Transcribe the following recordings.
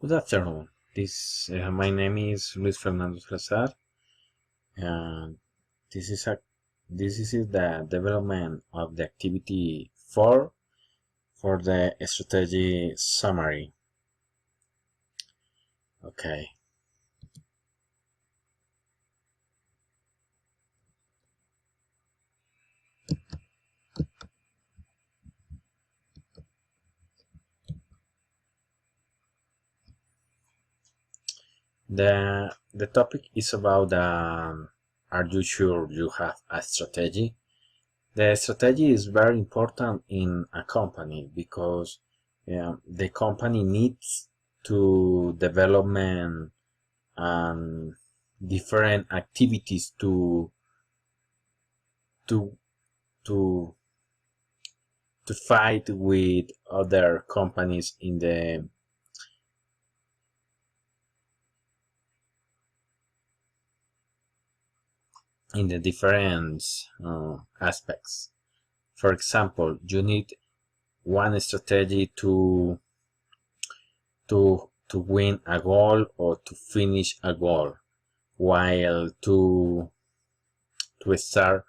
Good afternoon. My name is Luis Fernando Salazar, and this is a this is the development of the activity 4 for the strategy summary. Okay. The topic is about are you sure you have a strategy? The strategy is very important in a company because the company needs to development and different activities to to to fight with other companies in the different aspects. For example, you need one strategy to win a goal or to finish a goal, while to start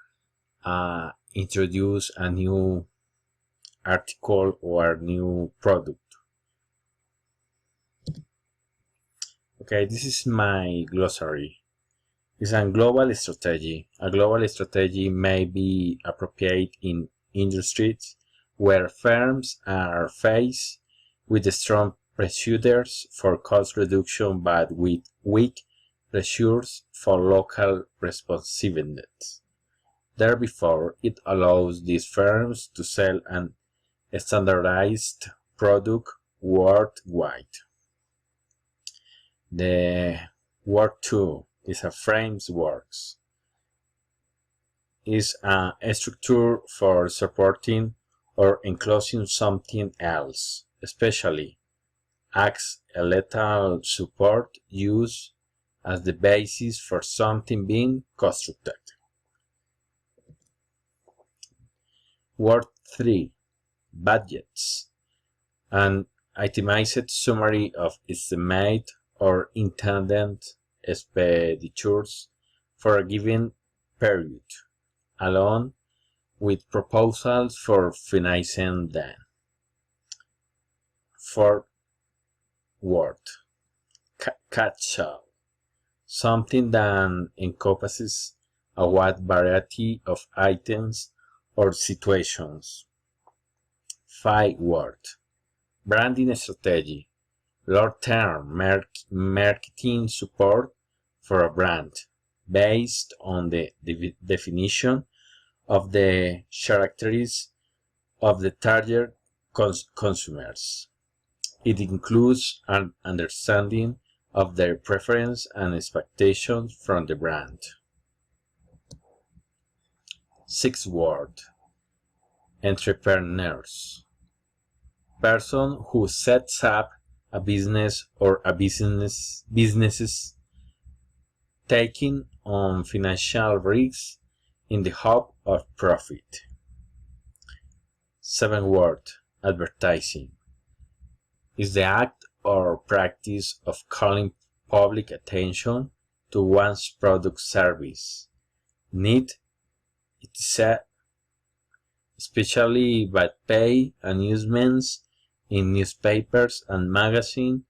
introduce a new article or new product. Okay, this is my glossary. It's a global strategy. A global strategy may be appropriate in industries where firms are faced with strong pressures for cost reduction but with weak pressures for local responsiveness. Therefore, it allows these firms to sell an standardized product worldwide. The word two is a framework, is a structure for supporting or enclosing something else, especially acts a lethal support used as the basis for something being constructed. Word 3. Budgets. An itemized summary of estimate or intended expenditures for a given period, along with proposals for financing them. Fourth word, catch-all. Something that encompasses a wide variety of items or situations. 5 word, branding strategy. Long-term marketing support for a brand based on the definition of the characteristics of the target consumers. It includes an understanding of their preference and expectations from the brand. 6th word, entrepreneurs. Person who sets up a business or a businesses taking on financial risks in the hope of profit. 7th word, advertising, is the act or practice of calling public attention to one's product service. Need, it is said, especially by paid announcements in newspapers and magazines,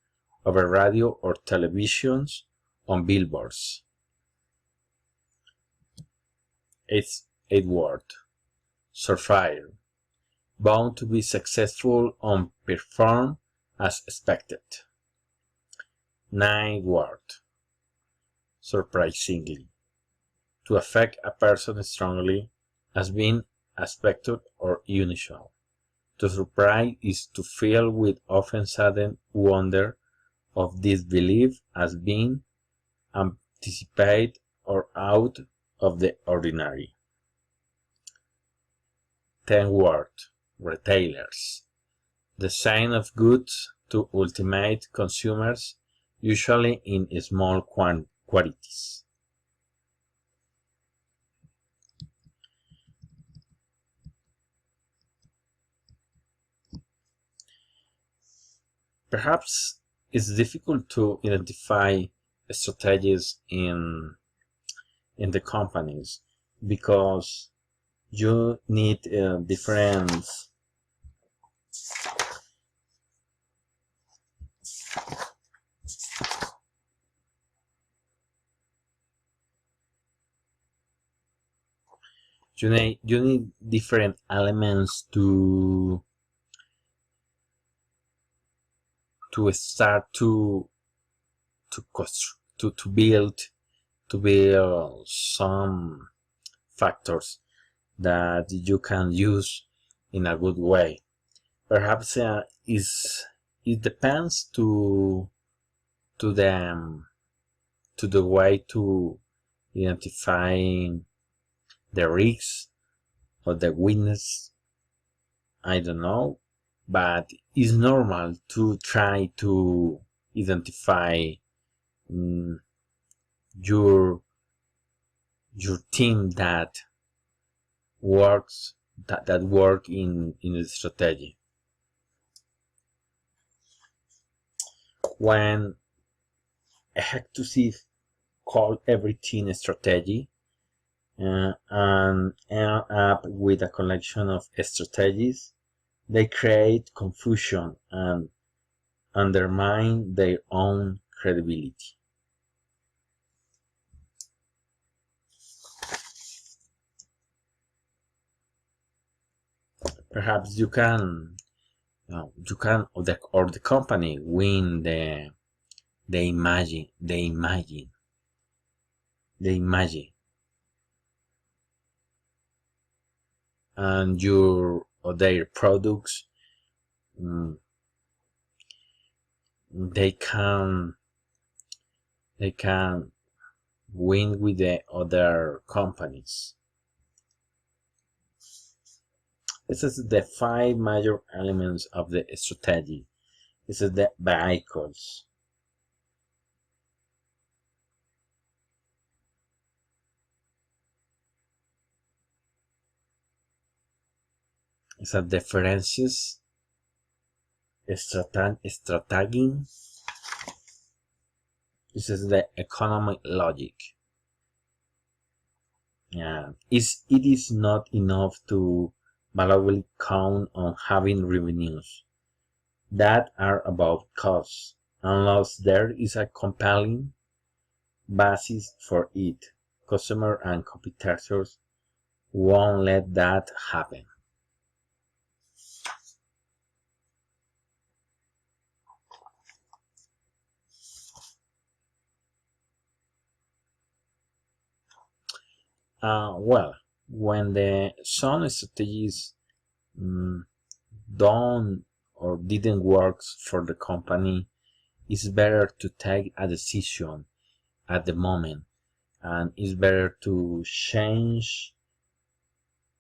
over radio or televisions, on billboards. 8th word, surefire, bound to be successful and perform as expected. 9th word, surprisingly, to affect a person strongly as being unexpected or unusual. To surprise is to fill with often sudden wonder of disbelief as being anticipated or out of the ordinary. 10th word, retailers, the selling of goods to ultimate consumers, usually in small quantities. Perhaps it's difficult to identify strategies in the companies because you need different you need different elements to start to build some factors that you can use in a good way. Perhaps it depends to the way to identifying the risks or the weakness. I don't know, but it's normal to try to identify mm, your team that work in the strategy. When executive call everything strategy and end up with a collection of strategies, they create confusion and undermine their own credibility. Perhaps you can or the company win the imagine and your or their products they can win with the other companies. This is the 5 major elements of the strategy. This is the vehicles. It's a differences, strategy. This is the economic logic. Yeah, it is not enough to validly count on having revenues that are above costs unless there is a compelling basis for it. Customers and competitors won't let that happen. Well, when some strategies don't or didn't work for the company, it's better to take a decision at the moment, and it's better to change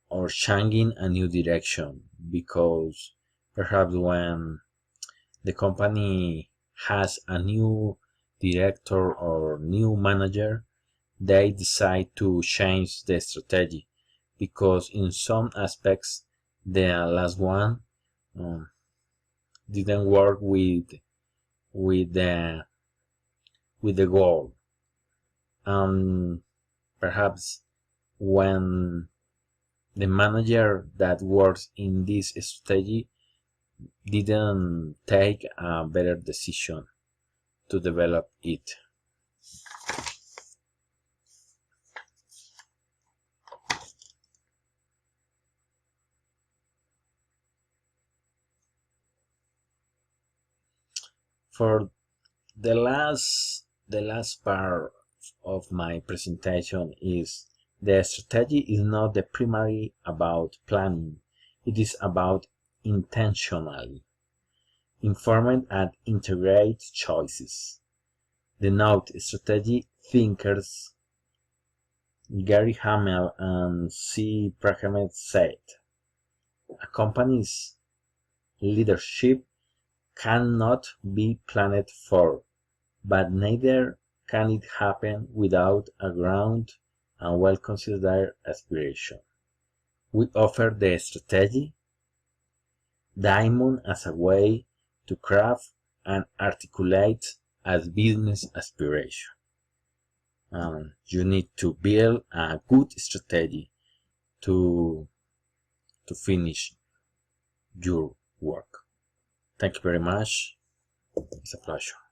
or changing a new direction, because perhaps when the company has a new director or new manager, they decide to change the strategy because in some aspects the last one didn't work with the goal. Perhaps when the manager that works in this strategy didn't take a better decision to develop it. For the last part of my presentation is the strategy is not the primary about planning. It is about intentionally informed and integrate choices. The note strategy thinkers Gary Hamel and C. Prahamet said, a company's leadership cannot be planned for, but neither can it happen without a ground and well-considered aspiration. We offer the strategy diamond as a way to craft and articulate as business aspiration. You need to build a good strategy to finish your work. Thank you very much. It's a pleasure.